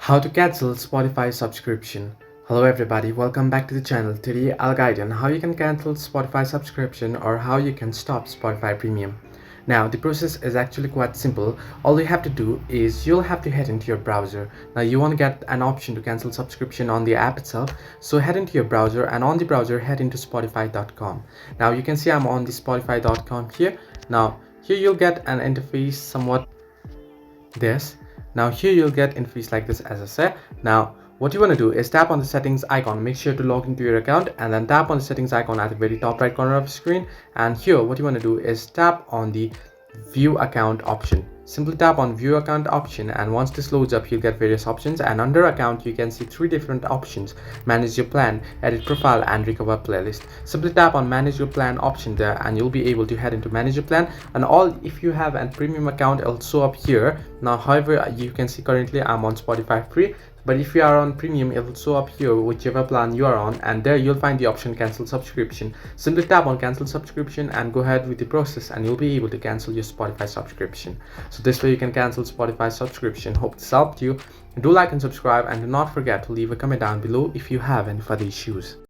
How to cancel Spotify subscription. Hello everybody, welcome back to the channel. Today I'll guide you on how you can cancel Spotify subscription or how you can stop Spotify Premium. Now the process is actually quite simple. All you have to do is you'll have to head into your browser. Now you want to get an option to cancel subscription on the app itself. So head into your browser and on the browser head into spotify.com. Now you can see I'm on the spotify.com here. Now here you'll get an interface somewhat this. Now here you'll get interface like this, as I said. Now what you want to do is tap on the settings icon, make sure to log into your account, and then tap on the settings icon at the very top right corner of the screen. And here what you want to do is tap on the view account option. Simply tap on view account option, and once this loads up you'll get various options, and under account you can see three different options: manage your plan, edit profile, and recover playlist. Simply tap on manage your plan option there and you'll be able to head into manage your plan. And all, if you have a premium account, it'll show up here. Now however, you can see currently I'm on Spotify free, but if you are on premium, it will show up here whichever plan you are on, and there you'll find the option cancel subscription. Simply tap on cancel subscription and go ahead with the process, and you'll be able to cancel your Spotify subscription. So this way you can cancel Spotify subscription. Hope this helped you. Do like and subscribe, and do not forget to leave a comment down below if you have any further issues.